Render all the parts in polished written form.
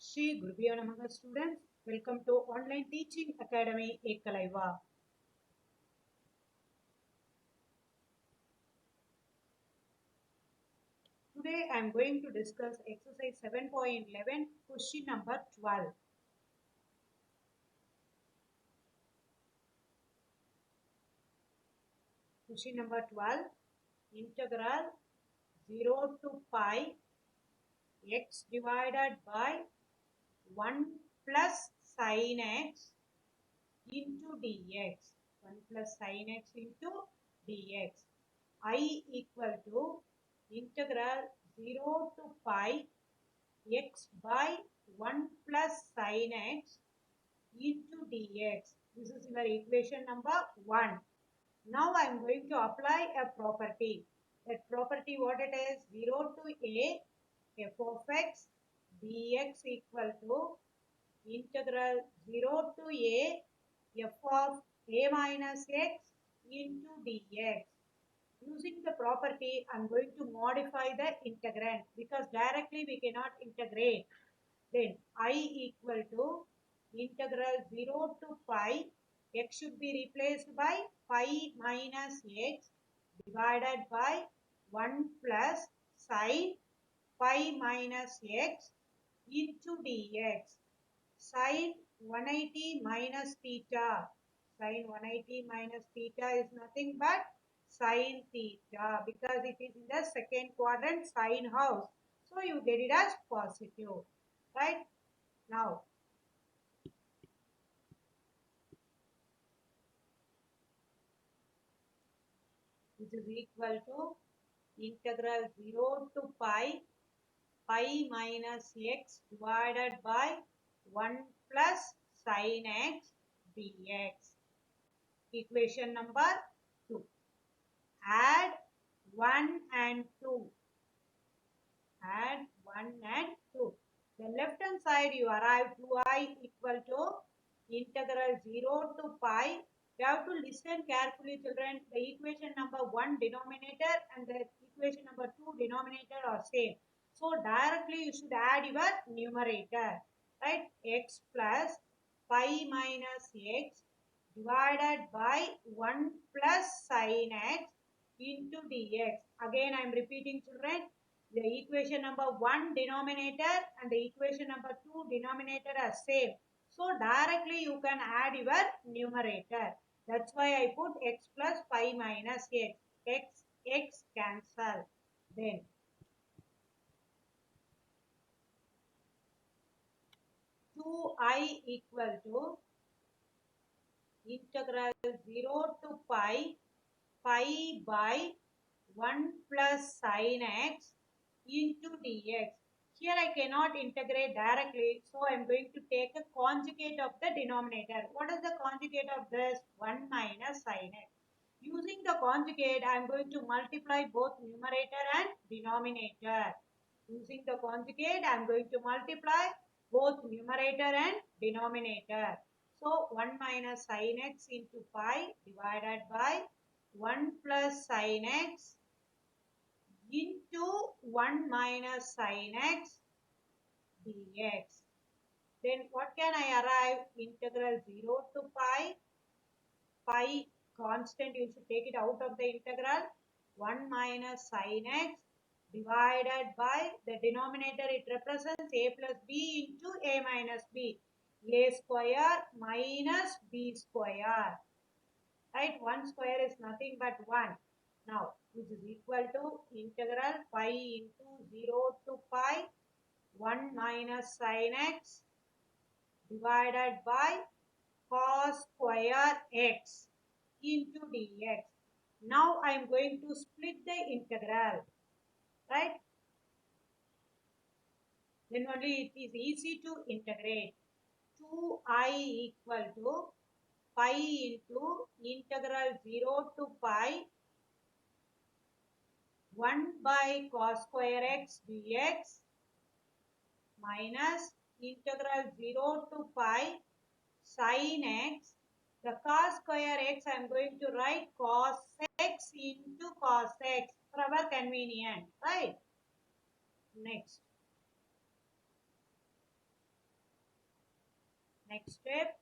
Shri Gurubhyo Namaha students, welcome to Online Teaching Academy Ekalaiva. Today I am going to discuss exercise 7.11, question number 12. Question number 12, integral 0 to pi x divided by 1 plus sin x into dx. 1 plus sin x into dx. I equal to integral 0 to pi x by 1 plus sin x into dx. This is your equation number 1. Now I am going to apply a property. That property what it is? 0 to a f of x dx equal to integral 0 to a f of a minus x into dx. Using the property, I'm going to modify the integrand because directly we cannot integrate. Then I equal to integral 0 to pi, x should be replaced by pi minus x divided by 1 plus sine pi minus x into dx. Sine 180 minus theta. Sine 180 minus theta is nothing but sine theta because it is in the second quadrant sine house. So you get it as positive. Right? Now, this is equal to integral 0 to pi minus x divided by 1 plus sin x dx. Equation number 2. Add 1 and 2. Add 1 and 2. The left hand side you arrive to I equal to integral 0 to pi. You have to listen carefully children. The equation number 1 denominator and the equation number 2 denominator are same. So directly you should add your numerator. Right? X plus pi minus x divided by 1 plus sin x into dx. Again I am repeating children. The equation number 1 denominator and the equation number 2 denominator are same. So directly you can add your numerator. That's why I put x plus pi minus x. X cancel. Then 2I equal to integral 0 to pi by 1 plus sin x into dx. Here I cannot integrate directly, so I am going to take a conjugate of the denominator. What is the conjugate of this? 1 minus sin x. Using the conjugate, I am going to multiply both numerator and denominator. Using the conjugate, I am going to multiply both numerator and denominator. So 1 minus sin x into pi divided by 1 plus sin x into 1 minus sin x dx. Then what can I arrive? Integral 0 to pi constant, you should take it out of the integral. 1 minus sin x divided by the denominator, it represents a plus b into a minus b. A square minus b square. Right? 1 square is nothing but 1. Now, which is equal to integral pi into 0 to pi 1 minus sin x divided by cos square x into dx. Now I am going to split the integral. Right? Then only it is easy to integrate. 2I equal to pi into integral 0 to pi 1 by cos square x dx minus integral 0 to pi sin x. The cos square x I am going to write cos x into cos x for our convenience. Right? Next. Next step.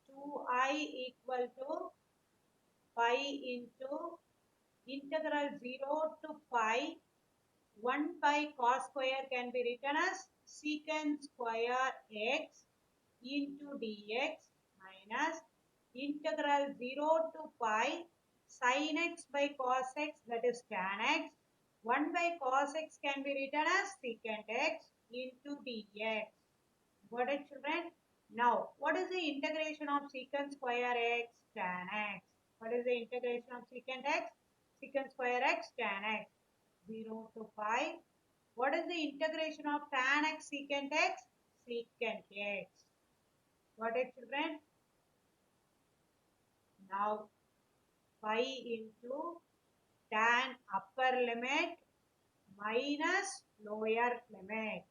Two I equal to pi into integral 0 to pi 1 by cos square can be written as secant square x into dx minus integral 0 to pi sin x by cos x, that is tan x. 1 by cos x can be written as secant x into dx. Got it, children? Now, what is the integration of secant square x tan x? What is the integration of secant x? Secant square x tan x. 0 to pi. What is the integration of tan x secant x? Secant x. Got it, children? Now, pi into tan upper limit minus lower limit.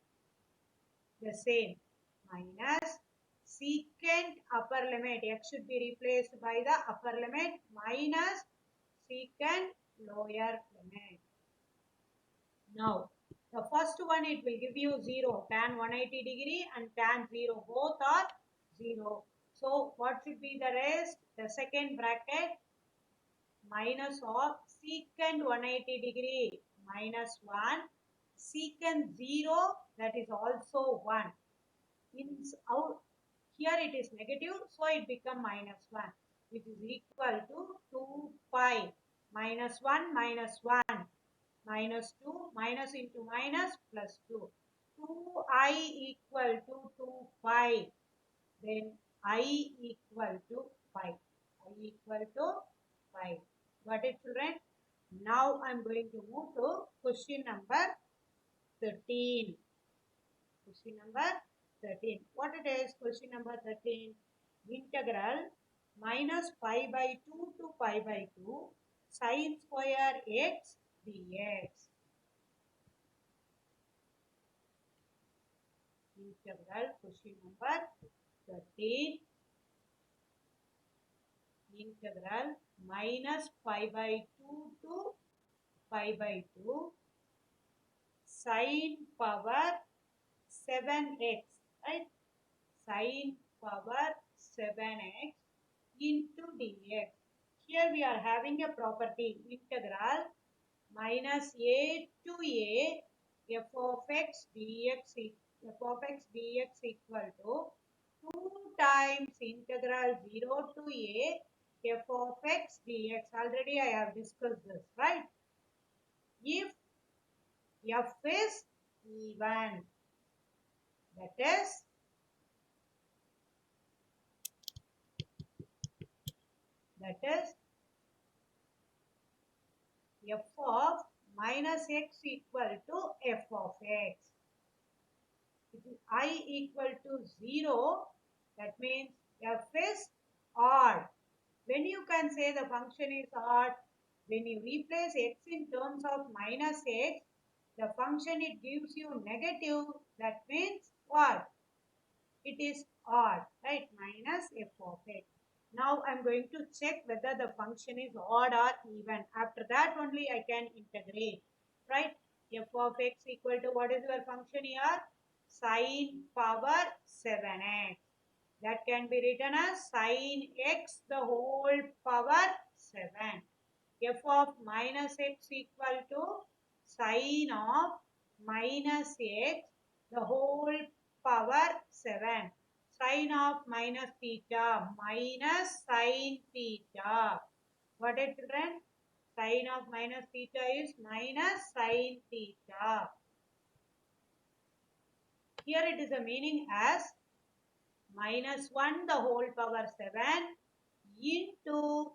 The same. Minus secant upper limit. X should be replaced by the upper limit minus secant lower limit. Now, the first one, it will give you 0, tan 180 degree and tan 0. Both are 0. So, what should be the rest? The second bracket, minus of secant 180 degree minus 1. Secant 0, that is also 1. Out, here it is negative, so it become minus 1, which is equal to 2 pi minus 1 minus 1. Minus 2, minus into minus, plus 2. 2I equal to 2 pi. Then I equal to pi. I equal to pi. Got it, children? Now I am going to move to question number 13. Question number 13. What it is? Question number 13. Integral minus pi by 2 to pi by 2 sin square x dx. Integral question number 13. Integral minus pi by 2 to pi by 2 sin power 7x, right? Sin power 7x into dx. Here we are having a property, integral minus a to a f of x dx equal to 2 times integral 0 to a f of x dx. Already I have discussed this, right? If f is even, that is f of minus x equal to f of x. If I equal to 0, that means f is odd. When you can say the function is odd, when you replace x in terms of minus x, the function it gives you negative, that means what? It is odd, right? Minus f of x. Now I am going to check whether the function is odd or even. After that only I can integrate, right? F of x equal to, what is your function here? Sin power 7x. That can be written as sin x the whole power 7. F of minus x equal to sin of minus x the whole power 7. Sin of minus theta minus sin theta. What is, children? Sin of minus theta is minus sin theta. Here it is a meaning as minus 1 the whole power 7 into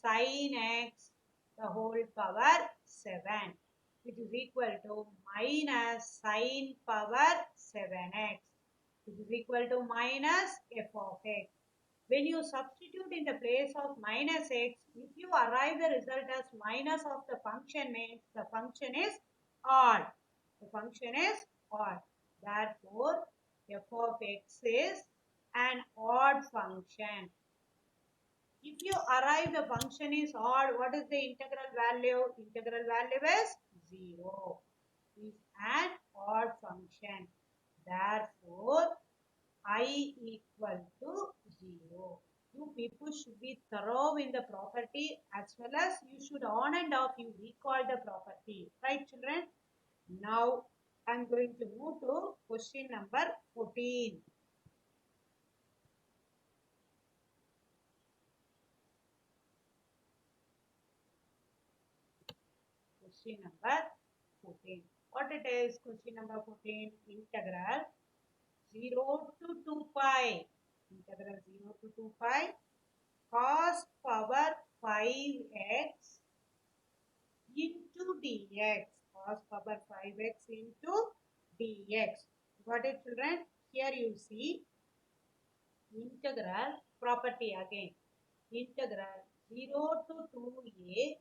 sin x the whole power 7, which is equal to minus sin power 7x, which is equal to minus f of x. When you substitute in the place of minus x, if you arrive the result as minus of the function, means the function is odd. The function is odd. Therefore, f of x is an odd function. If you arrive the function is odd, what is the integral value? Integral value is 0. is an odd function. Therefore, I equal to 0. You people should be thorough in the property as well as you should on and off you recall the property. Right, children? Now, I'm going to move to question number 14. Question number 14. What it is? Question number 14. Integral 0 to 2 pi. Integral 0 to 2 pi cos power 5x into dx. Cos power 5x into dx. Got it, children? Here you see integral property again. Integral 0 to 2a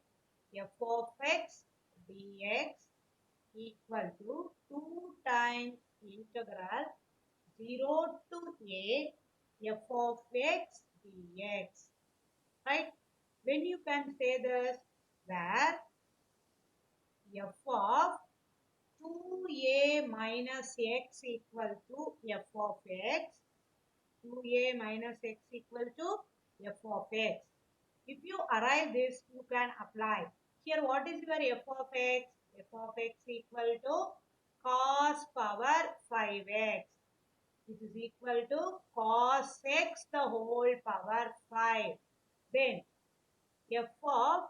f of x dx equal to 2 times integral 0 to a f of x dx. Right? When you can say this, where f of 2a minus x equal to f of x, 2a minus x equal to f of x. If you arrive this, you can apply. Here, what is your f of x? F of x equal to cos power 5x. This is equal to cos x the whole power 5. Then, f of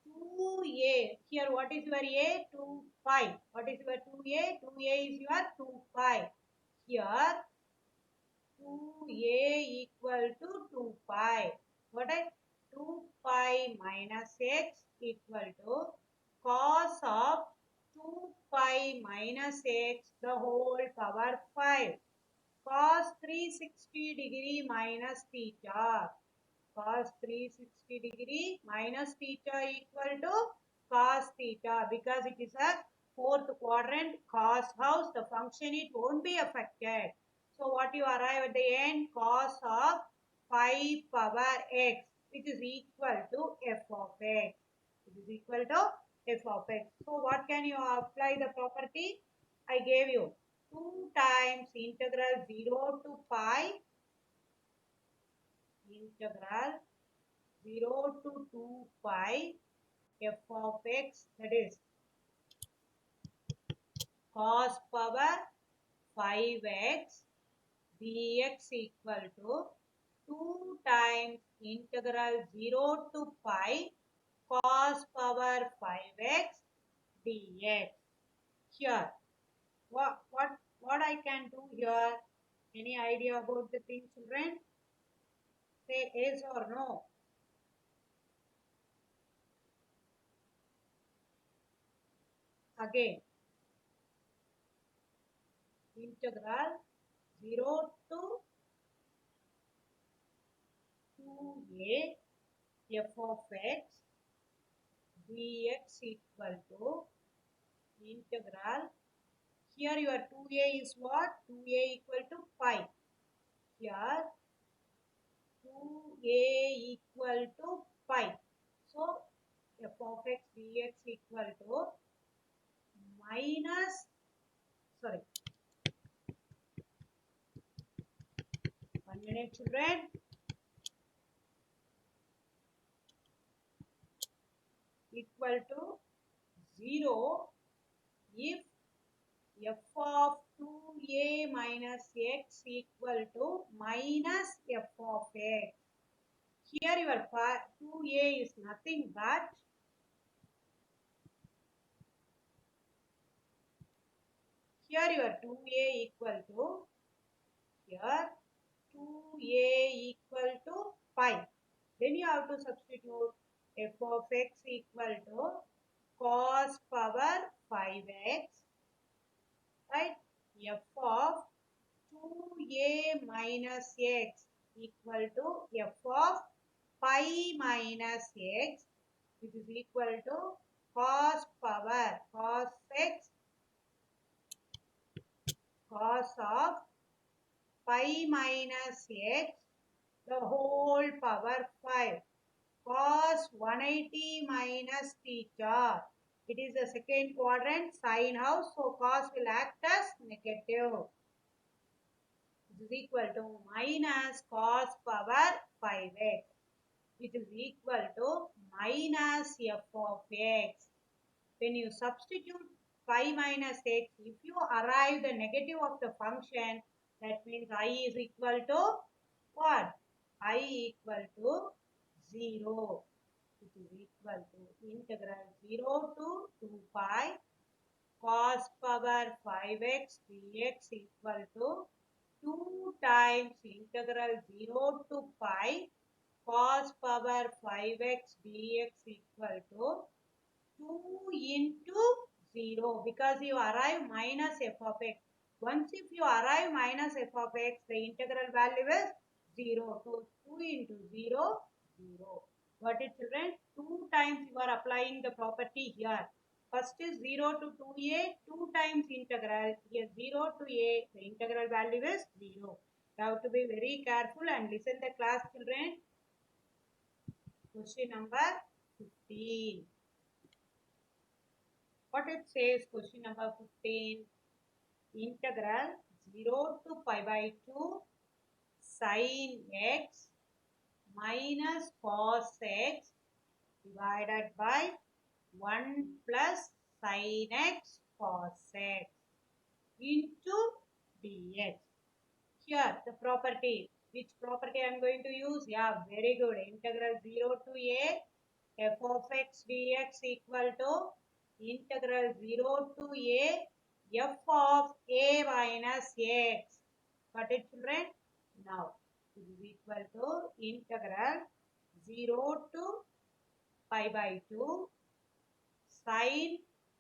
2a. Here, what is your a? 2 pi. What is your 2a? 2a is your 2 pi. Here, 2a equal to 2 pi. What is 2 pi minus x equal to cos of 2 pi minus x the whole power 5. Cos 360 degree minus theta. Cos 360 degree minus theta equal to cos theta because it is a fourth quadrant cos house. The function it won't be affected. So what you arrive at the end? Cos of 5 power x which is equal to f of x. It is equal to f of x. So what can you apply the property? I gave you 2 times integral 0 to pi integral 0 to 2 pi f of x, that is cos power 5x dx equal to 2 times integral 0 to pi cos power 5x dx. Here, what I can do here? Any idea about the thing, children? Say yes or no. Again, integral 0 to 2a f of x dx equal to integral. Here your 2a is what? 2a equal to pi. Here 2a equal to pi. So f of x dx equal to minus, sorry, 1 minute children. Equal to 0 if f of 2a minus x equal to minus f of x. Here your 2a is nothing but here your 2a equal to here 2a equal to pi. Then you have to substitute f of x equal to cos power 5x, right? F of 2a minus x equal to f of pi minus x, which is equal to cos power cos x cos of pi minus x the whole power 5 cos 180 minus theta It is the second quadrant, sine house, so cos will act as negative. It is equal to minus cos power 5x. It is equal to minus f of x. When you substitute 5 minus x, if you arrive the negative of the function, that means I is equal to what? I equal to 0. It is equal to integral 0 to 2 pi cos power 5x dx equal to 2 times integral 0 to pi cos power 5x dx equal to 2 into 0 because you arrive minus f of x. Once if you arrive minus f of x, the integral value is 0. So 2 into 0, 0. Got it children? 2 times you are applying the property here. First is 0 to 2a, 2 times integral. Here 0 to a, the integral value is 0. You have to be very careful and listen the class children. Question number 15. What it says, question number 15, integral 0 to pi by 2 sin x minus cos x divided by 1 plus sin x cos x into dx. Here the property, which property I am going to use? Yeah, very good. Integral 0 to a f of x dx equal to integral 0 to a f of a minus x. Got it children? Now this is equal to integral 0 to pi by 2 sin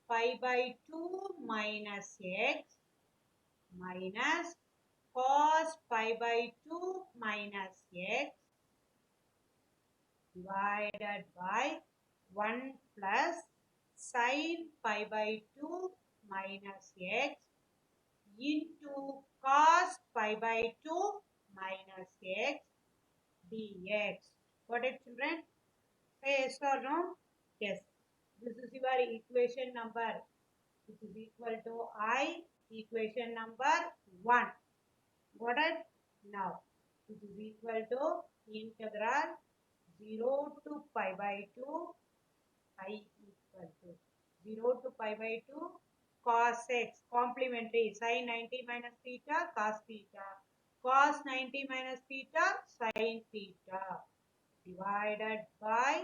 pi by 2 minus x minus cos pi by 2 minus x divided by 1 plus sin pi by 2 minus x into cos pi by 2 minus x dx. Got it children? Say yes or no? Yes. This is your equation number. It is equal to I, equation number 1. Got it? Now, it is equal to integral 0 to pi by 2, I equal to 0 to pi by 2 cos x, complementary, sin 90 minus theta, cos theta, cos 90 minus theta, sin theta, divided by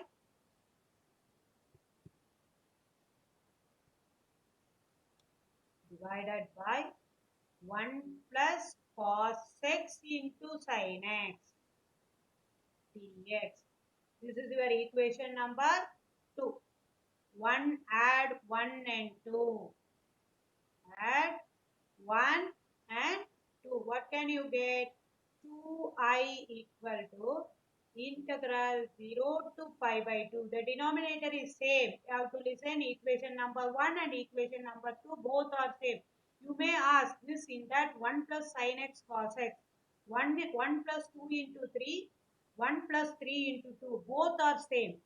1 plus cos x into sin x dx. This is your equation number 2. 1 add 1 and 2. Add 1 and 2. What can you get? 2i equal to integral 0 to pi by 2. The denominator is same. You have to listen equation number 1 and equation number 2. Both are same. You may ask this in that 1 plus sin x cos x. 1 plus 2 into 3. 1 plus 3 into 2. Both are same.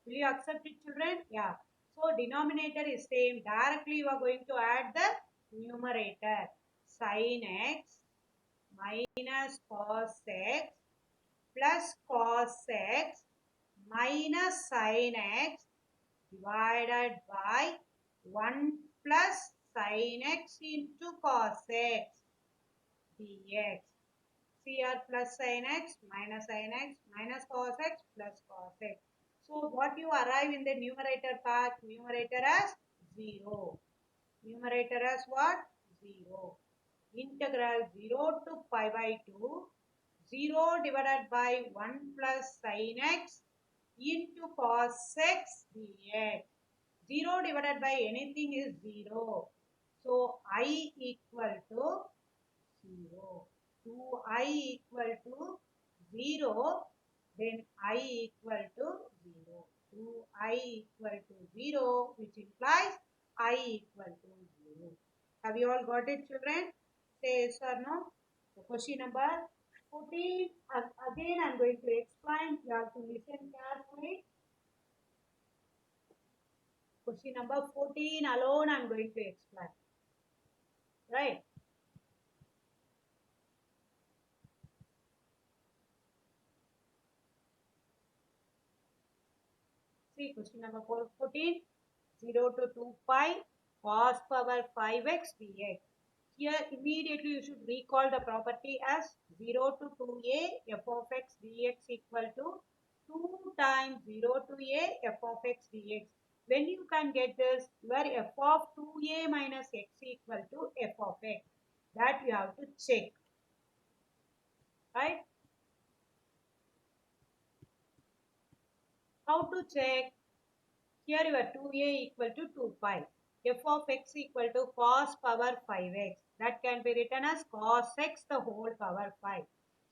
Will you accept it children? Yeah. So denominator is same. Directly you are going to add the numerator. Sin x minus cos x plus cos x minus sin x divided by 1 plus sin x into cos x dx. Here plus sin x minus cos x plus cos x. So what you arrive in the numerator part? Numerator as 0. Numerator as what? 0. Integral 0 to pi by 2. 0 divided by 1 plus sin x into cos x dx. 0 divided by anything is 0. So I equal to 0. 2i equal to 0. Then I equal to 0. 2i equal to 0, which implies I equal to 0. Have you all got it children? Say yes or no. So question number 14. Again I am going to explain. You have to listen carefully. Question number 14 alone I'm going to explain. Right? See question number 14. 0 to 2 pi cos power 5x dx. Here immediately you should recall the property as 0 to 2a f of x dx equal to 2 times 0 to a f of x dx. When you can get this, your f of 2a minus x equal to f of x. That you have to check. Right? How to check? Here your 2a equal to 2 pi. F of x equal to cos power 5x. That can be written as cos x the whole power 5.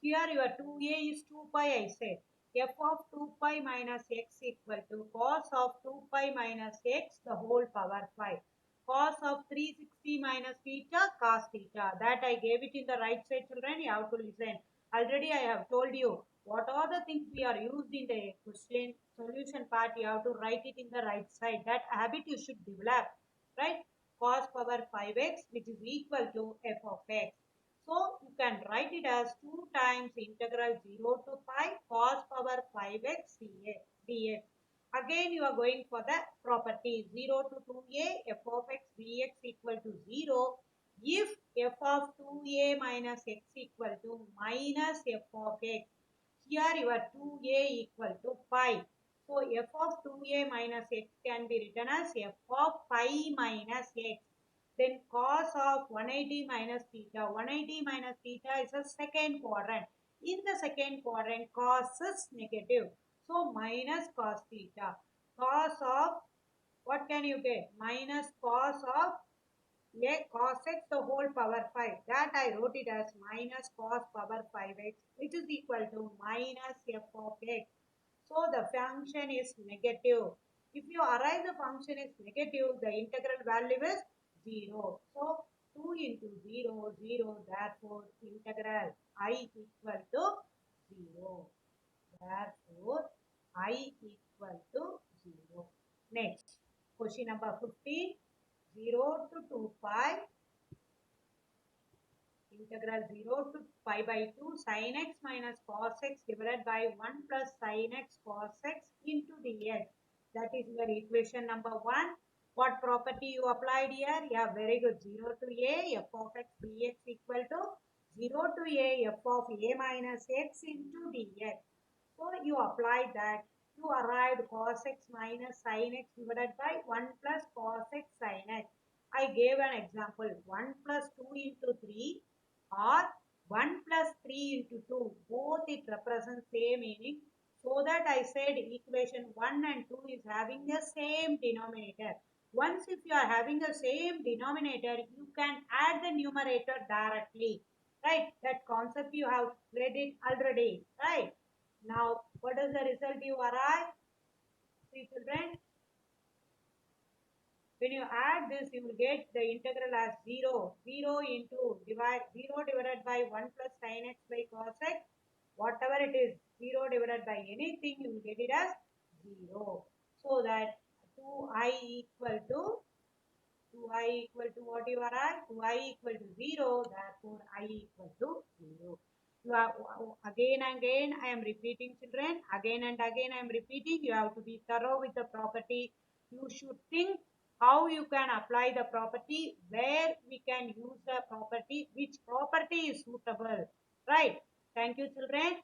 Here your 2a is 2 pi I said. F of 2 pi minus x equal to cos of 2 pi minus x the whole power 5. Cos of 360 minus theta cos theta. That I gave it in the right side, children. You have to listen. Already I have told you what are the things we are used in the question solution part. You have to write it in the right side. That habit you should develop. Right? Cos power 5x which is equal to f of x. So you can write it as 2 times integral 0 to pi cos power 5x dx. Again you are going for the property 0 to 2a f of x dx equal to 0 if f of 2a minus x equal to minus f of x. Here your 2a equal to pi. So f of 2a minus x can be written as f of pi minus x. Then cos of 180 minus theta. 180 minus theta is a second quadrant. In the second quadrant, cos is negative. So minus cos theta. Cos of, what can you get? Minus cos of a cos x the whole power 5. That I wrote it as minus cos power 5x, which is equal to minus f of x. So the function is negative. If you arrive the function is negative, the integral value is 0. So 2 into 0, 0. Therefore, integral I equal to 0. Therefore, I equal to 0. Next, question number 15. 0 to 2 pi integral 0 to pi by 2 sin x minus cos x divided by 1 plus sin x cos x into dx. That is your equation number 1. What property you applied here? Yeah, very good. 0 to a f of x dx equal to 0 to a f of a minus x into dx. So you applied that. You arrived cos x minus sin x divided by 1 plus cos x sin x. I gave an example 1 plus 2 into 3 or 1 plus 3 into 2. Both it represents same meaning. So that I said equation 1 and 2 is having the same denominator. Once if you are having the same denominator, you can add the numerator directly. Right? That concept you have read it already. Right? Now, what is the result you arrive? See children, when you add this, you will get the integral as 0. 0 into 0 divided by 1 plus sin x by cos x. Whatever it is, 0 divided by anything, you will get it as 0. So that 2i equal to 2i equal to what you are at? 2i equal to 0. Therefore, I equal to 0. You are again and again I am repeating children. Again and again I am repeating. You have to be thorough with the property. You should think how you can apply the property, where we can use the property, which property is suitable. Right. Thank you children.